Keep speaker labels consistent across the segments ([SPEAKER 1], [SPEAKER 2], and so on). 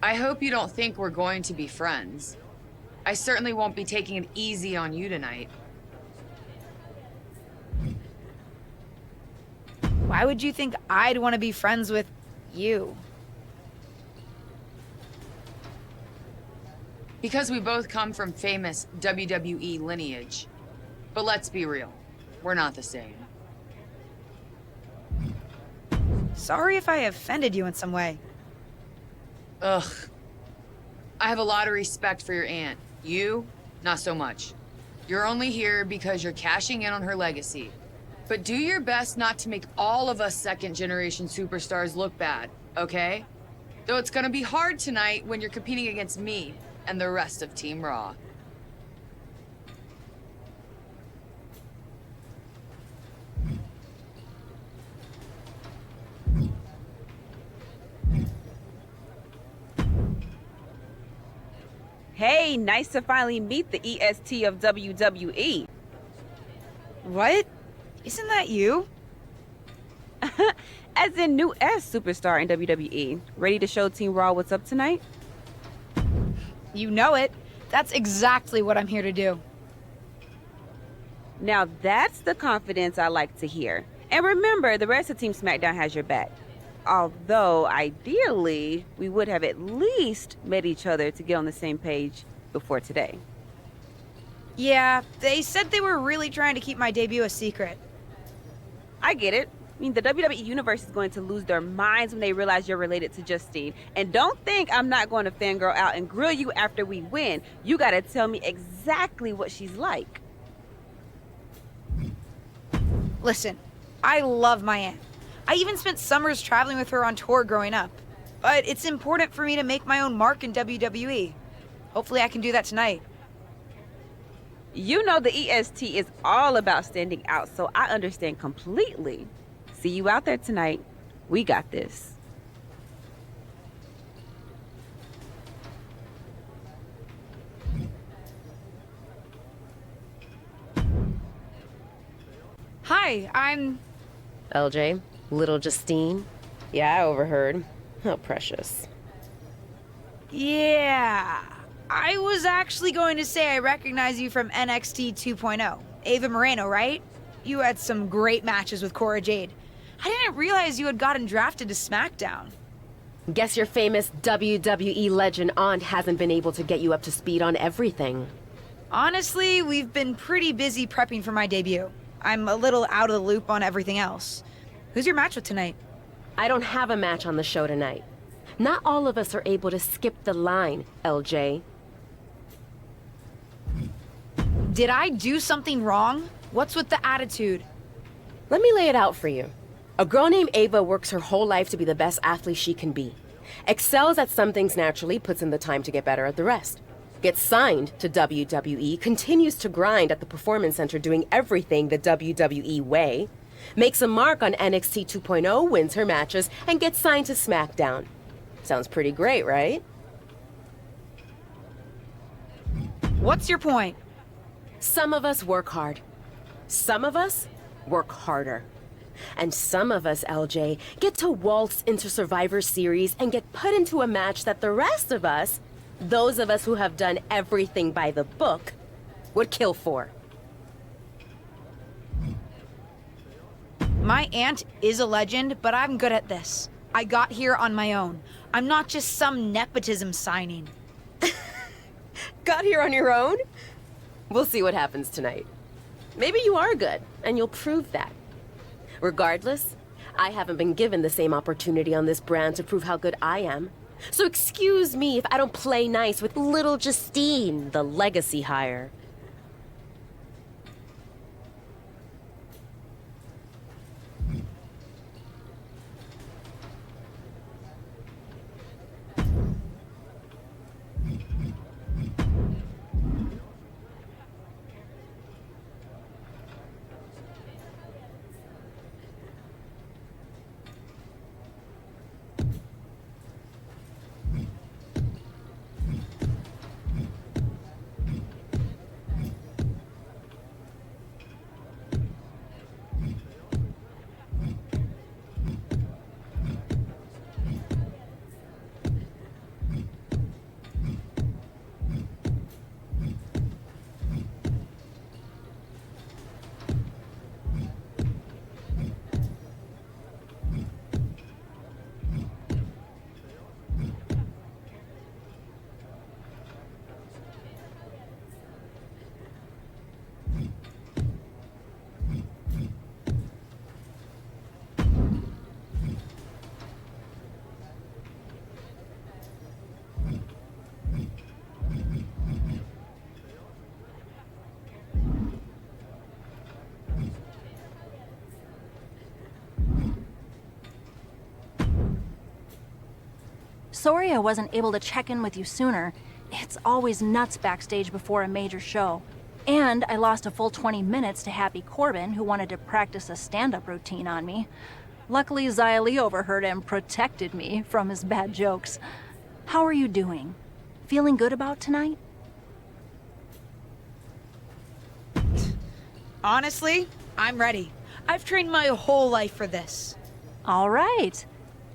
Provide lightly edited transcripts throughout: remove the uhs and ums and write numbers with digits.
[SPEAKER 1] I hope you don't think we're going to be friends. I certainly won't be taking it easy on you tonight.
[SPEAKER 2] Why would you think I'd want to be friends with you?
[SPEAKER 1] Because we both come from famous WWE lineage. But let's be real, we're not the same.
[SPEAKER 2] Sorry if I offended you in some way.
[SPEAKER 1] Ugh. I have a lot of respect for your aunt. You, not so much. You're only here because you're cashing in on her legacy. But do your best not to make all of us second-generation superstars look bad, okay? Though it's gonna be hard tonight when you're competing against me and the rest of Team Raw.
[SPEAKER 3] Hey, nice to finally meet the EST of WWE.
[SPEAKER 2] What? Isn't that you?
[SPEAKER 3] As in new S superstar in WWE. Ready to show Team Raw what's up tonight?
[SPEAKER 2] You know it. That's exactly what I'm here to do.
[SPEAKER 3] Now that's the confidence I like to hear. And remember, the rest of Team SmackDown has your back. Although, ideally, we would have at least met each other to get on the same page before today.
[SPEAKER 2] Yeah, they said they were really trying to keep my debut a secret.
[SPEAKER 3] I get it. I mean, the WWE Universe is going to lose their minds when they realize you're related to Justine. And don't think I'm not going to fangirl out and grill you after we win. You gotta tell me exactly what she's like.
[SPEAKER 2] Listen, I love my aunt. I even spent summers traveling with her on tour growing up. But it's important for me to make my own mark in WWE. Hopefully I can do that tonight.
[SPEAKER 3] You know the EST is all about standing out, so I understand completely. See you out there tonight. We got this.
[SPEAKER 2] Hi, I'm...
[SPEAKER 4] LJ, little Justine. Yeah, I overheard. How precious.
[SPEAKER 2] Yeah... I was actually going to say I recognize you from NXT 2.0. Ava Moreno, right? You had some great matches with Cora Jade. I didn't realize you had gotten drafted to SmackDown.
[SPEAKER 4] Guess your famous WWE legend aunt hasn't been able to get you up to speed on everything.
[SPEAKER 2] Honestly, we've been pretty busy prepping for my debut. I'm a little out of the loop on everything else. Who's your match with tonight?
[SPEAKER 4] I don't have a match on the show tonight. Not all of us are able to skip the line, LJ.
[SPEAKER 2] Did I do something wrong? What's with the attitude?
[SPEAKER 4] Let me lay it out for you. A girl named Ava works her whole life to be the best athlete she can be. Excels at some things naturally, puts in the time to get better at the rest. Gets signed to WWE, continues to grind at the Performance Center doing everything the WWE way. Makes a mark on NXT 2.0, wins her matches, and gets signed to SmackDown. Sounds pretty great, right?
[SPEAKER 2] What's your point?
[SPEAKER 4] Some of us work hard. Some of us work harder. And some of us, LJ, get to waltz into Survivor Series and get put into a match that the rest of us, those of us who have done everything by the book, would kill for.
[SPEAKER 2] My aunt is a legend, but I'm good at this. I got here on my own. I'm not just some nepotism signing.
[SPEAKER 4] Got here on your own? We'll see what happens tonight. Maybe you are good, and you'll prove that. Regardless, I haven't been given the same opportunity on this brand to prove how good I am. So excuse me if I don't play nice with little Justine, the legacy hire.
[SPEAKER 5] Sorry I wasn't able to check in with you sooner. It's always nuts backstage before a major show. And I lost a full 20 minutes to Happy Corbin, who wanted to practice a stand-up routine on me. Luckily, Xia Li overheard and protected me from his bad jokes. How are you doing? Feeling good about tonight?
[SPEAKER 2] Honestly, I'm ready. I've trained my whole life for this.
[SPEAKER 5] All right.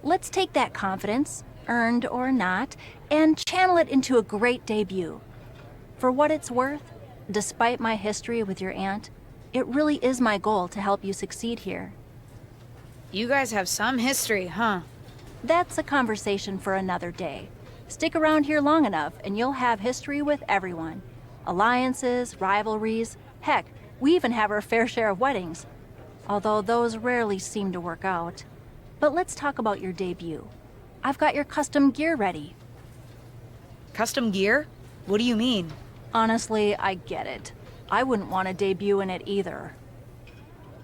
[SPEAKER 5] Let's take that confidence, earned or not, and channel it into a great debut. For what it's worth, despite my history with your aunt, it really is my goal to help you succeed here.
[SPEAKER 2] You guys have some history, huh?
[SPEAKER 5] That's a conversation for another day. Stick around here long enough and you'll have history with everyone. Alliances, rivalries, heck, we even have our fair share of weddings. Although those rarely seem to work out. But let's talk about your debut. I've got your custom gear ready.
[SPEAKER 2] Custom gear? What do you mean?
[SPEAKER 5] Honestly, I get it. I wouldn't want to debut in it either.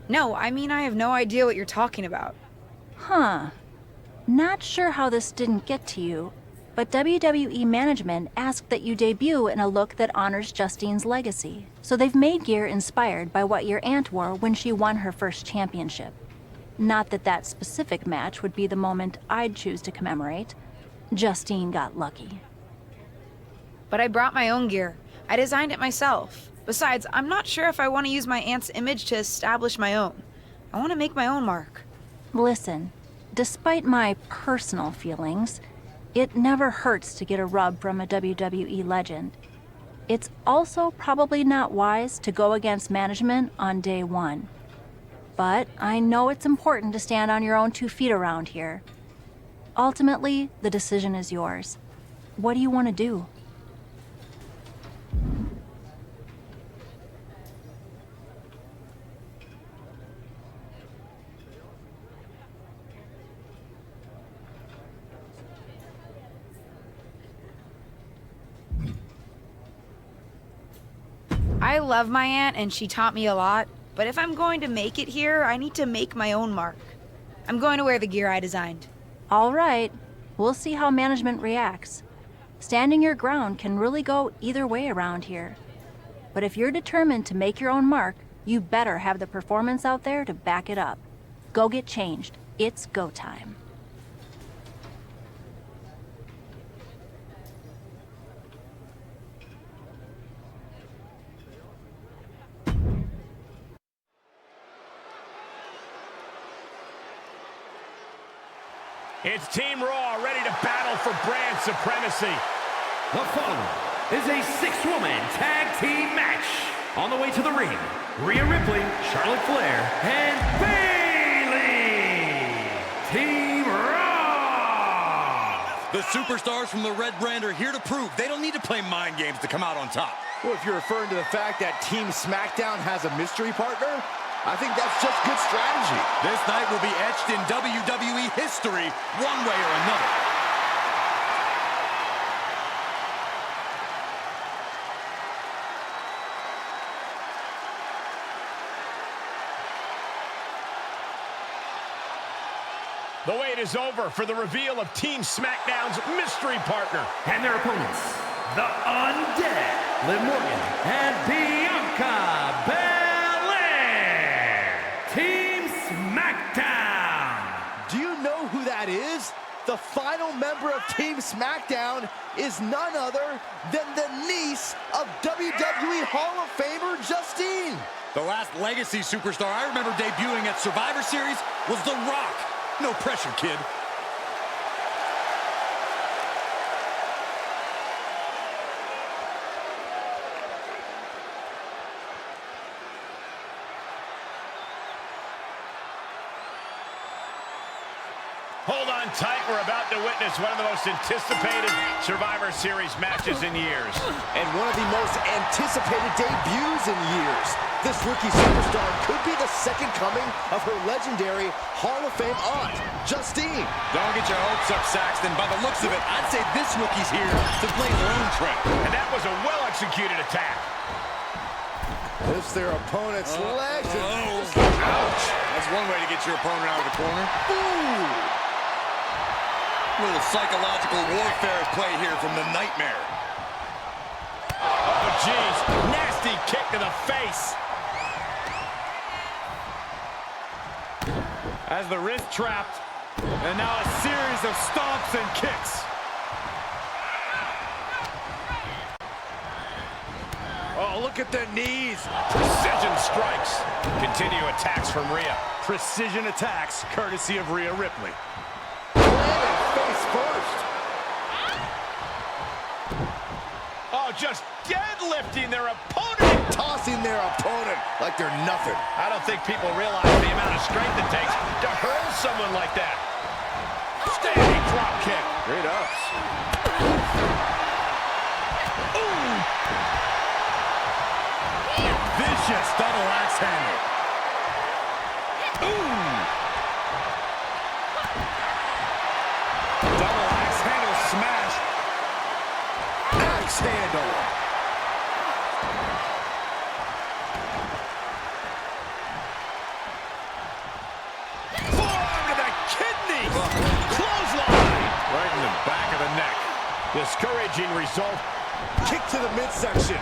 [SPEAKER 2] No, I mean I have no idea what you're talking about.
[SPEAKER 5] Huh. Not sure how this didn't get to you, but WWE management asked that you debut in a look that honors Justine's legacy. So they've made gear inspired by what your aunt wore when she won her first championship. Not that that specific match would be the moment I'd choose to commemorate. Justine got lucky.
[SPEAKER 2] But I brought my own gear. I designed it myself. Besides, I'm not sure if I want to use my aunt's image to establish my own. I want to make my own mark.
[SPEAKER 5] Listen, despite my personal feelings, it never hurts to get a rub from a WWE legend. It's also probably not wise to go against management on day one. But I know it's important to stand on your own 2 feet around here. Ultimately, the decision is yours. What do you want to do?
[SPEAKER 2] I love my aunt and she taught me a lot, but if I'm going to make it here, I need to make my own mark. I'm going to wear the gear I designed.
[SPEAKER 5] All right, we'll see how management reacts. Standing your ground can really go either way around here. But if you're determined to make your own mark, you better have the performance out there to back it up. Go get changed. It's go time.
[SPEAKER 6] It's Team Raw ready to battle for brand supremacy.
[SPEAKER 7] The following is a 6-woman tag team match. On the way to the ring, Rhea Ripley, Charlotte Flair, and Bayley. Team Raw.
[SPEAKER 8] The superstars from the Red Brand are here to prove they don't need to play mind games to come out on top.
[SPEAKER 9] Well, if you're referring to the fact that Team SmackDown has a mystery partner, I think that's just good strategy.
[SPEAKER 8] This night will be etched in WWE history one way or another.
[SPEAKER 6] The wait is over for the reveal of Team SmackDown's mystery partner.
[SPEAKER 7] And their opponents, the Undead, Liv Morgan and Bianca Belair. Team SmackDown.
[SPEAKER 9] Do you know who that is? The final member of Team SmackDown is none other than the niece of WWE Hall of Famer Justine.
[SPEAKER 8] The last legacy superstar I remember debuting at Survivor Series was The Rock. No pressure, kid.
[SPEAKER 6] Hold on tight. We're about to witness one of the most anticipated Survivor Series matches in years.
[SPEAKER 9] And one of the most anticipated debuts in years. This rookie superstar could be the second coming of her legendary Hall of Fame aunt, Justine.
[SPEAKER 8] Don't get your hopes up, Saxton. By the looks of it, I'd say this rookie's here to play their own trap.
[SPEAKER 6] And that was a well-executed attack.
[SPEAKER 9] Lifts their opponent's legs.
[SPEAKER 8] Ouch. That's one way to get your opponent out of the corner.
[SPEAKER 9] Ooh.
[SPEAKER 8] A little psychological warfare at play here from the Nightmare.
[SPEAKER 6] Oh, jeez. Nasty kick to the face.
[SPEAKER 10] As the wrist trapped, and now a series of stomps and kicks.
[SPEAKER 8] Oh, look at the knees.
[SPEAKER 6] Precision strikes. Continue attacks from Rhea.
[SPEAKER 10] Precision attacks, courtesy of Rhea Ripley.
[SPEAKER 9] Planted face first.
[SPEAKER 6] Oh, just deadlifting their opponent.
[SPEAKER 9] Tossing their opponent like they're nothing.
[SPEAKER 6] I don't think people realize the amount of strength it takes to hurl someone like that. Standing drop kick.
[SPEAKER 10] Great ups.
[SPEAKER 6] Ooh.
[SPEAKER 10] Vicious double axe handle.
[SPEAKER 6] Ooh.
[SPEAKER 10] Double axe handle smash.
[SPEAKER 9] Axe handle.
[SPEAKER 6] Forearm to the kidneys. Clothesline.
[SPEAKER 10] Right in the back of the neck.
[SPEAKER 6] Discouraging result.
[SPEAKER 9] Kick to the midsection.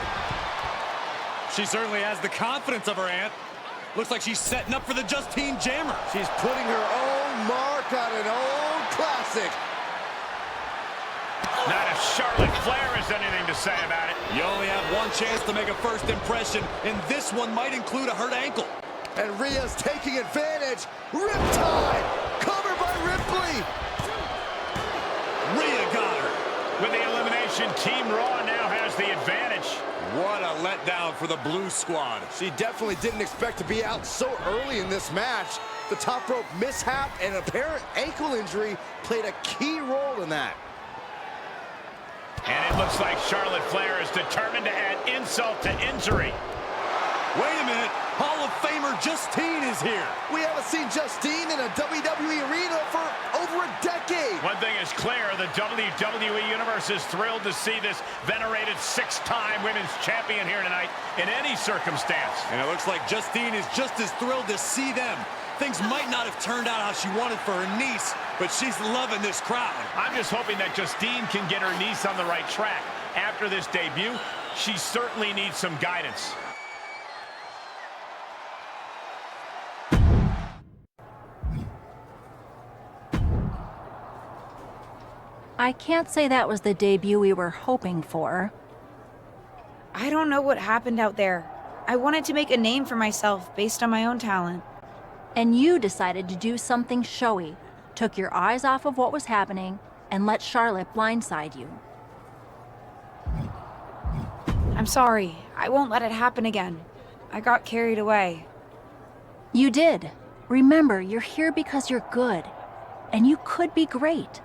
[SPEAKER 8] She certainly has the confidence of her aunt. Looks like she's setting up for the Justine Jammer.
[SPEAKER 9] She's putting her own mark on an old classic.
[SPEAKER 6] Not if Charlotte Flair has anything to say about it.
[SPEAKER 8] You only have one chance to make a first impression, and this one might include a hurt ankle.
[SPEAKER 9] And Rhea's taking advantage. Riptide. Covered by Ripley.
[SPEAKER 8] Rhea got her.
[SPEAKER 6] With the elimination, Team Raw now has the advantage.
[SPEAKER 8] What a letdown for the Blue Squad.
[SPEAKER 9] She definitely didn't expect to be out so early in this match. The top rope mishap and apparent ankle injury played a key role in that.
[SPEAKER 6] And it looks like Charlotte Flair is determined to add insult to injury.
[SPEAKER 8] Wait a minute. Hall of Famer Justine is here.
[SPEAKER 9] We haven't seen Justine in a WWE arena for over a decade.
[SPEAKER 6] One thing is clear, the WWE Universe is thrilled to see this venerated six-time women's champion here tonight in any circumstance.
[SPEAKER 8] And it looks like Justine is just as thrilled to see them. Things might not have turned out how she wanted for her niece, but she's loving this crowd.
[SPEAKER 6] I'm just hoping that Justine can get her niece on the right track. After this debut, she certainly needs some guidance.
[SPEAKER 5] I can't say that was the debut we were hoping for.
[SPEAKER 2] I don't know what happened out there. I wanted to make a name for myself based on my own talent.
[SPEAKER 5] And you decided to do something showy, took your eyes off of what was happening, and let Charlotte blindside you.
[SPEAKER 2] I'm sorry. I won't let it happen again. I got carried away.
[SPEAKER 5] You did. Remember, you're here because you're good. And you could be great.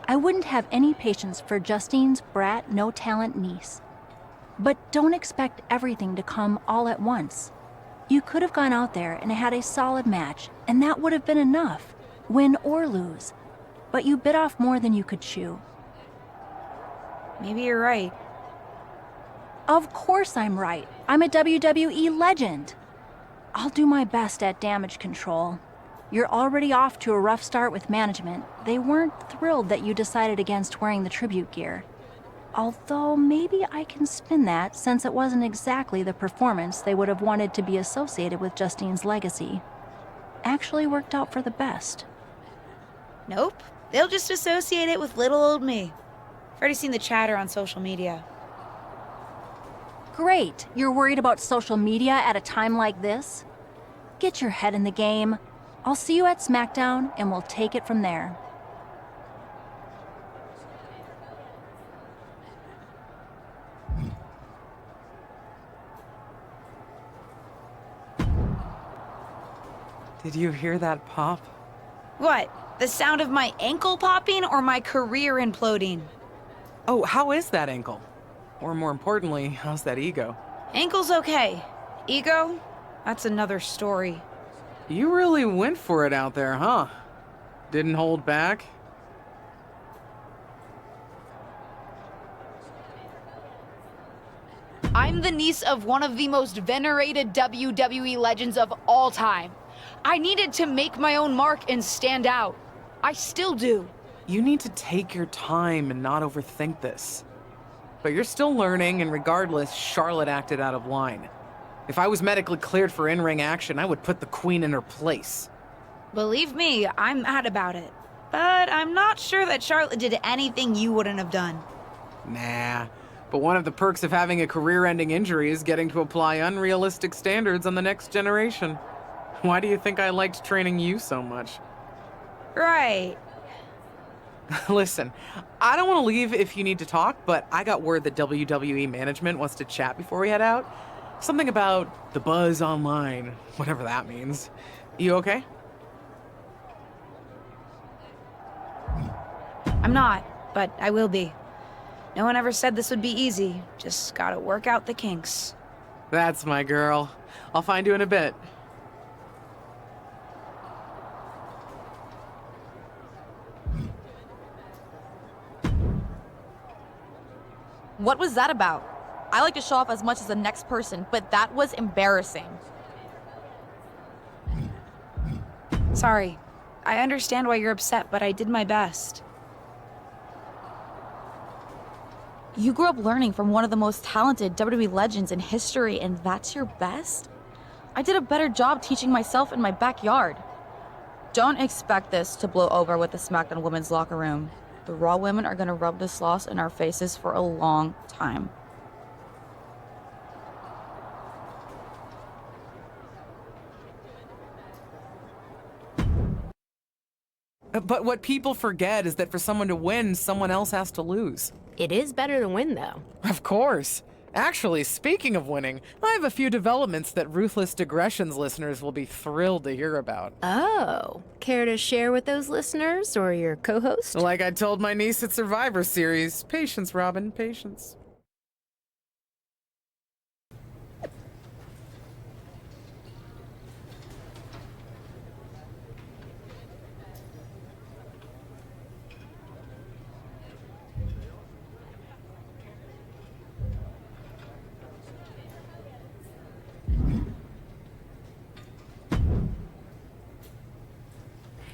[SPEAKER 5] I wouldn't have any patience for Justine's brat, no-talent niece. But don't expect everything to come all at once. You could have gone out there and had a solid match, and that would have been enough, win or lose. But you bit off more than you could chew.
[SPEAKER 2] Maybe you're right.
[SPEAKER 5] Of course I'm right. I'm a WWE legend. I'll do my best at damage control. You're already off to a rough start with management. They weren't thrilled that you decided against wearing the tribute gear. Although maybe I can spin that, since it wasn't exactly the performance they would have wanted to be associated with Justine's legacy. Actually worked out for the best.
[SPEAKER 2] Nope. They'll just associate it with little old me. I've already seen the chatter on social media.
[SPEAKER 5] Great. You're worried about social media at a time like this? Get your head in the game. I'll see you at SmackDown, and we'll take it from there.
[SPEAKER 11] Did you hear that pop?
[SPEAKER 2] What? The sound of my ankle popping or my career imploding?
[SPEAKER 11] Oh, how is that ankle? Or more importantly, how's that ego?
[SPEAKER 2] Ankle's okay. Ego? That's another story.
[SPEAKER 11] You really went for it out there, huh? Didn't hold back?
[SPEAKER 2] I'm the niece of one of the most venerated WWE legends of all time. I needed to make my own mark and stand out. I still do.
[SPEAKER 11] You need to take your time and not overthink this. But you're still learning, and regardless, Charlotte acted out of line. If I was medically cleared for in-ring action, I would put the Queen in her place.
[SPEAKER 2] Believe me, I'm mad about it. But I'm not sure that Charlotte did anything you wouldn't have done.
[SPEAKER 11] Nah, but one of the perks of having a career-ending injury is getting to apply unrealistic standards on the next generation. Why do you think I liked training you so much?
[SPEAKER 2] Right.
[SPEAKER 11] Listen, I don't want to leave if you need to talk, but I got word that WWE management wants to chat before we head out. Something about the buzz online, whatever that means. You okay?
[SPEAKER 2] I'm not, but I will be. No one ever said this would be easy. Just gotta work out the kinks.
[SPEAKER 11] That's my girl. I'll find you in a bit.
[SPEAKER 12] What was that about? I like to show off as much as the next person, but that was embarrassing.
[SPEAKER 2] Sorry. I understand why you're upset, but I did my best.
[SPEAKER 12] You grew up learning from one of the most talented WWE legends in history, and that's your best? I did a better job teaching myself in my backyard. Don't expect this to blow over with the SmackDown women's locker room. The Raw women are gonna rub this loss in our faces for a long time.
[SPEAKER 11] But what people forget is that for someone to win, someone else has to lose.
[SPEAKER 4] It is better to win, though.
[SPEAKER 11] Of course. Actually, speaking of winning, I have a few developments that Ruthless Digressions listeners will be thrilled to hear about.
[SPEAKER 4] Oh, care to share with those listeners or your co-host?
[SPEAKER 11] Like I told my niece at Survivor Series, patience, Robin, patience.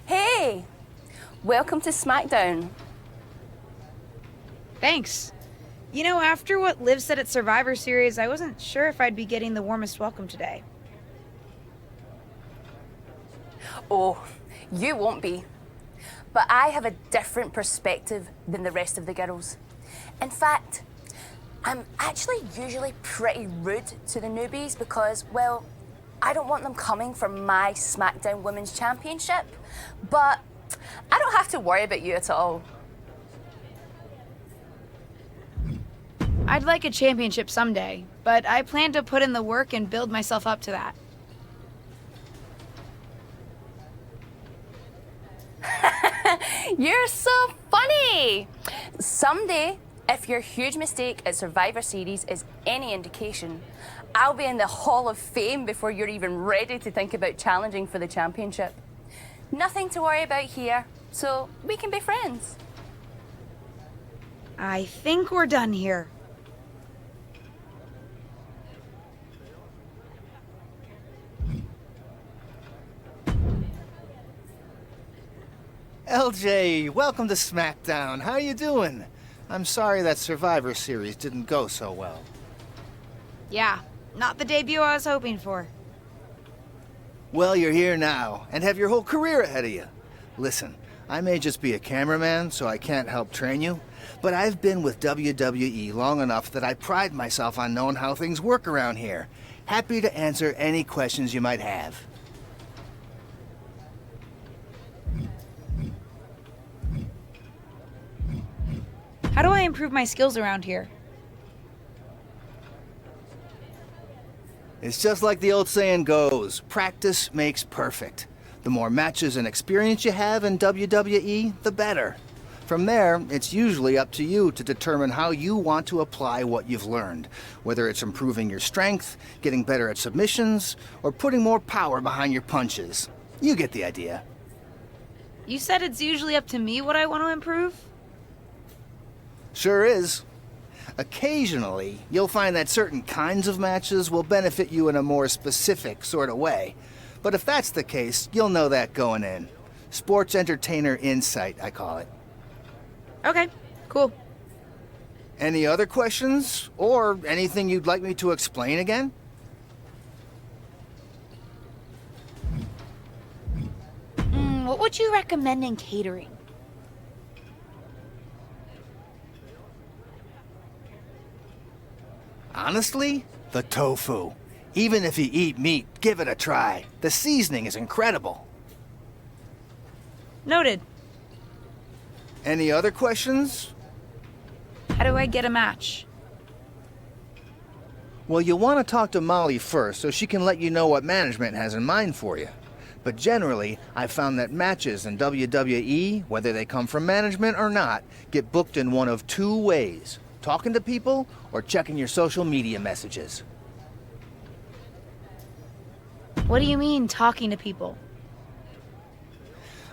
[SPEAKER 13] Hey! Welcome to SmackDown.
[SPEAKER 2] Thanks. You know, after what Liv said at Survivor Series, I wasn't sure if I'd be getting the warmest welcome today.
[SPEAKER 13] Oh, you won't be. But I have a different perspective than the rest of the girls. In fact, I'm actually usually pretty rude to the newbies because, well, I don't want them coming for my SmackDown Women's Championship. But I don't have to worry about you at all.
[SPEAKER 2] I'd like a championship someday, but I plan to put in the work and build myself up to that.
[SPEAKER 13] You're so funny! Someday, if your huge mistake at Survivor Series is any indication, I'll be in the Hall of Fame before you're even ready to think about challenging for the championship. Nothing to worry about here, so we can be friends.
[SPEAKER 2] I think we're done here.
[SPEAKER 14] LJ, welcome to SmackDown. How you doing? I'm sorry that Survivor Series didn't go so well.
[SPEAKER 2] Yeah, not the debut I was hoping for.
[SPEAKER 14] Well, you're here now, and have your whole career ahead of you. Listen, I may just be a cameraman, so I can't help train you, but I've been with WWE long enough that I pride myself on knowing how things work around here. Happy to answer any questions you might have.
[SPEAKER 2] How do I improve my skills around here?
[SPEAKER 14] It's just like the old saying goes, practice makes perfect. The more matches and experience you have in WWE, the better. From there, it's usually up to you to determine how you want to apply what you've learned, whether it's improving your strength, getting better at submissions, or putting more power behind your punches. You get the idea.
[SPEAKER 2] You said it's usually up to me what I want to improve?
[SPEAKER 14] Sure is. Occasionally, you'll find that certain kinds of matches will benefit you in a more specific sort of way. But if that's the case, you'll know that going in. Sports entertainer insight, I call it.
[SPEAKER 2] Okay, cool.
[SPEAKER 14] Any other questions? Or anything you'd like me to explain again?
[SPEAKER 2] What would you recommend in catering?
[SPEAKER 14] Honestly, the tofu. Even if you eat meat, give it a try. The seasoning is incredible.
[SPEAKER 2] Noted.
[SPEAKER 14] Any other questions?
[SPEAKER 2] How do I get a match?
[SPEAKER 14] Well, you'll want to talk to Molly first so she can let you know what management has in mind for you. But generally, I've found that matches in WWE, whether they come from management or not, get booked in one of two ways: talking to people or checking your social media messages.
[SPEAKER 2] What do you mean, talking to people?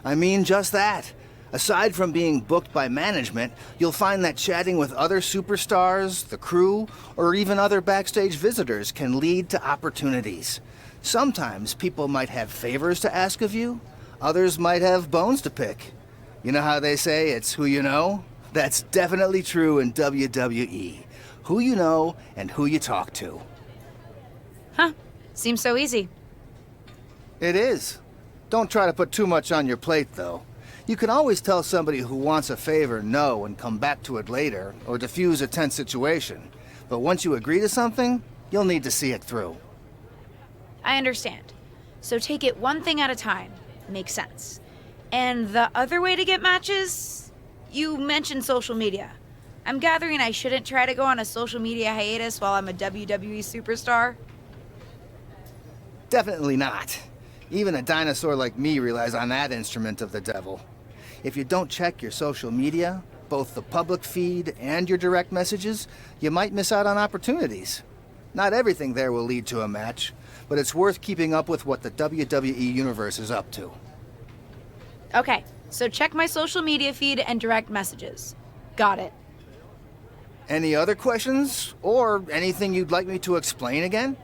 [SPEAKER 14] I mean just that. Aside from being booked by management, you'll find that chatting with other superstars, the crew, or even other backstage visitors can lead to opportunities. Sometimes people might have favors to ask of you, others might have bones to pick. You know how they say it's who you know? That's definitely true in WWE. Who you know and who you talk to.
[SPEAKER 2] Huh, seems so easy.
[SPEAKER 14] It is. Don't try to put too much on your plate, though. You can always tell somebody who wants a favor no and come back to it later, or diffuse a tense situation. But once you agree to something, you'll need to see it through.
[SPEAKER 2] I understand. So take it one thing at a time. Makes sense. And the other way to get matches? You mentioned social media. I'm gathering I shouldn't try to go on a social media hiatus while I'm a WWE superstar?
[SPEAKER 14] Definitely not. Even a dinosaur like me relies on that instrument of the devil. If you don't check your social media, both the public feed and your direct messages, you might miss out on opportunities. Not everything there will lead to a match, but it's worth keeping up with what the WWE Universe is up to.
[SPEAKER 2] Okay, so check my social media feed and direct messages. Got it.
[SPEAKER 14] Any other questions? Or anything you'd like me to explain again?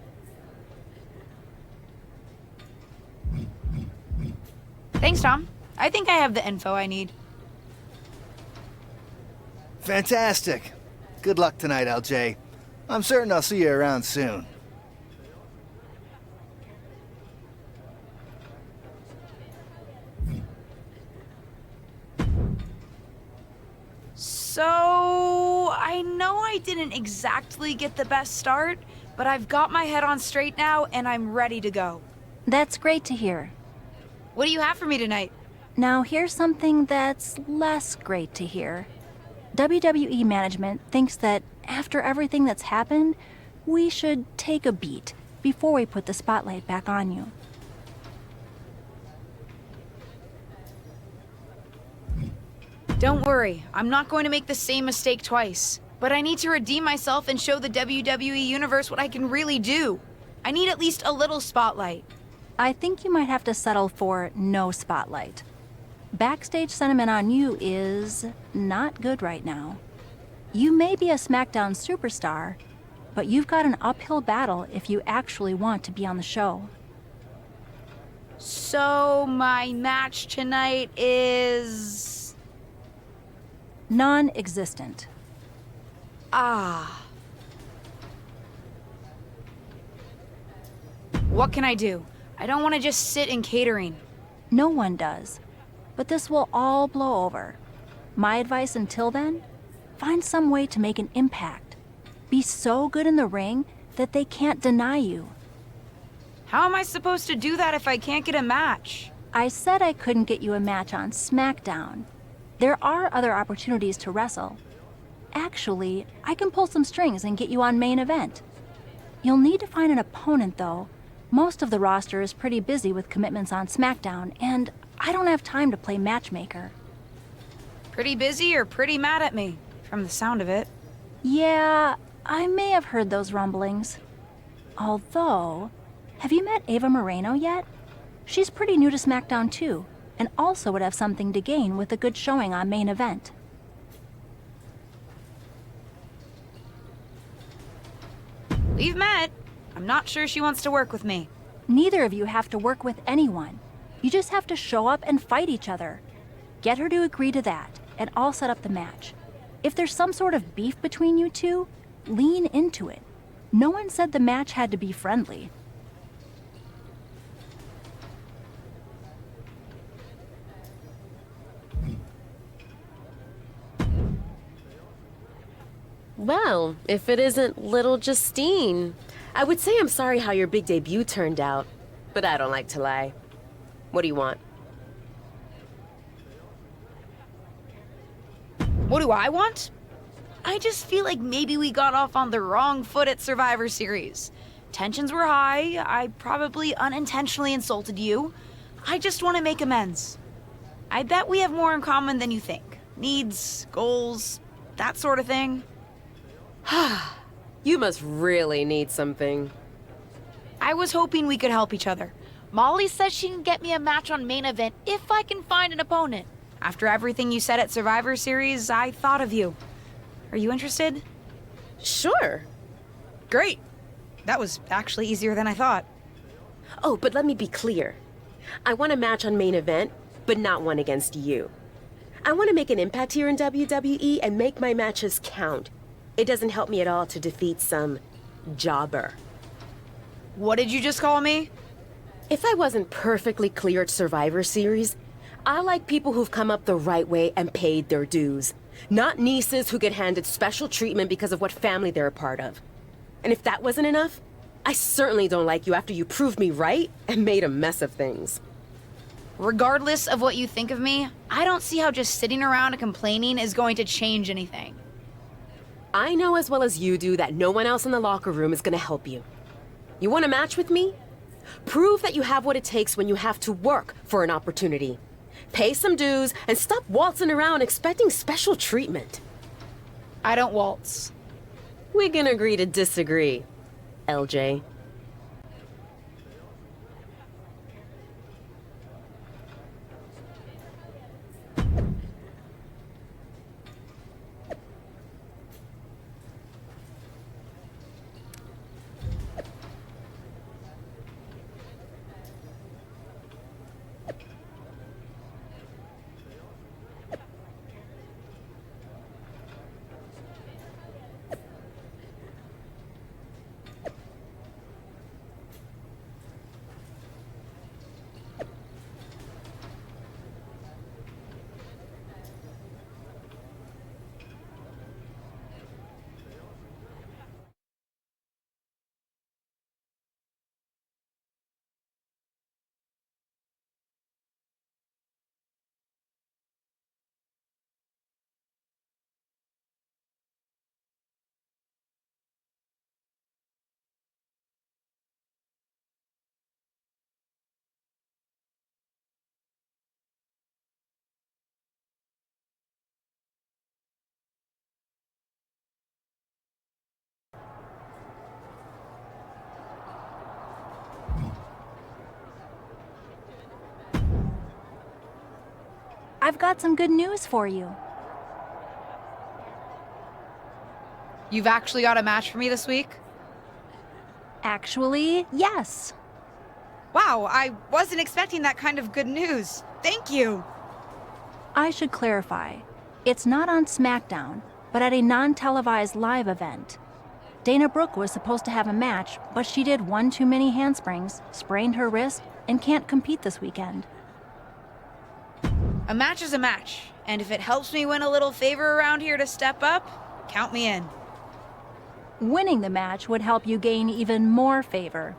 [SPEAKER 2] Thanks, Tom. I think I have the info I need.
[SPEAKER 14] Fantastic. Good luck tonight, LJ. I'm certain I'll see you around soon.
[SPEAKER 2] So, I know I didn't exactly get the best start, but I've got my head on straight now and I'm ready to go.
[SPEAKER 5] That's great to hear.
[SPEAKER 2] What do you have for me tonight?
[SPEAKER 5] Now, here's something that's less great to hear. WWE management thinks that after everything that's happened, we should take a beat before we put the spotlight back on you.
[SPEAKER 2] Don't worry, I'm not going to make the same mistake twice. But I need to redeem myself and show the WWE Universe what I can really do. I need at least a little spotlight.
[SPEAKER 5] I think you might have to settle for no spotlight. Backstage sentiment on you is not good right now. You may be a SmackDown superstar, but you've got an uphill battle if you actually want to be on the show.
[SPEAKER 2] So, my match tonight is...
[SPEAKER 5] non-existent.
[SPEAKER 2] Ah. What can I do? I don't want to just sit in catering.
[SPEAKER 5] No one does. But this will all blow over. My advice until then? Find some way to make an impact. Be so good in the ring that they can't deny you.
[SPEAKER 2] How am I supposed to do that if I can't get a match?
[SPEAKER 5] I said I couldn't get you a match on SmackDown. There are other opportunities to wrestle. Actually, I can pull some strings and get you on main event. You'll need to find an opponent, though. Most of the roster is pretty busy with commitments on SmackDown, and I don't have time to play matchmaker.
[SPEAKER 2] Pretty busy or pretty mad at me, from the sound of it.
[SPEAKER 5] Yeah, I may have heard those rumblings. Although, have you met Ava Moreno yet? She's pretty new to SmackDown too, and also would have something to gain with a good showing on main event.
[SPEAKER 2] We've met. I'm not sure she wants to work with me.
[SPEAKER 5] Neither of you have to work with anyone. You just have to show up and fight each other. Get her to agree to that, and I'll set up the match. If there's some sort of beef between you two, lean into it. No one said the match had to be friendly.
[SPEAKER 4] Well, if it isn't little Justine. I would say I'm sorry how your big debut turned out, but I don't like to lie. What do you want?
[SPEAKER 2] What do I want? I just feel like maybe we got off on the wrong foot at Survivor Series. Tensions were high, I probably unintentionally insulted you. I just want to make amends. I bet we have more in common than you think. Needs, goals, that sort of thing.
[SPEAKER 4] You must really need something.
[SPEAKER 2] I was hoping we could help each other.
[SPEAKER 12] Molly says she can get me a match on main event if I can find an opponent.
[SPEAKER 2] After everything you said at Survivor Series, I thought of you. Are you interested?
[SPEAKER 4] Sure.
[SPEAKER 2] Great. That was actually easier than I thought.
[SPEAKER 4] Oh, but let me be clear. I want a match on main event, but not one against you. I want to make an impact here in WWE and make my matches count. It doesn't help me at all to defeat some jobber.
[SPEAKER 2] What did you just call me?
[SPEAKER 4] If I wasn't perfectly clear at Survivor Series, I like people who've come up the right way and paid their dues. Not nieces who get handed special treatment because of what family they're a part of. And if that wasn't enough, I certainly don't like you after you proved me right and made a mess of things.
[SPEAKER 2] Regardless of what you think of me, I don't see how just sitting around and complaining is going to change anything.
[SPEAKER 4] I know as well as you do that no one else in the locker room is going to help you. You want a match with me? Prove that you have what it takes when you have to work for an opportunity. Pay some dues and stop waltzing around expecting special treatment.
[SPEAKER 2] I don't waltz.
[SPEAKER 4] We can agree to disagree, LJ.
[SPEAKER 5] I've got some good news for you.
[SPEAKER 2] You've actually got a match for me this week?
[SPEAKER 5] Actually, yes.
[SPEAKER 2] Wow, I wasn't expecting that kind of good news. Thank you.
[SPEAKER 5] I should clarify. It's not on SmackDown, but at a non-televised live event. Dana Brooke was supposed to have a match, but she did one too many handsprings, sprained her wrist, and can't compete this weekend.
[SPEAKER 2] A match is a match, and if it helps me win a little favor around here to step up, count me in.
[SPEAKER 5] Winning the match would help you gain even more favor.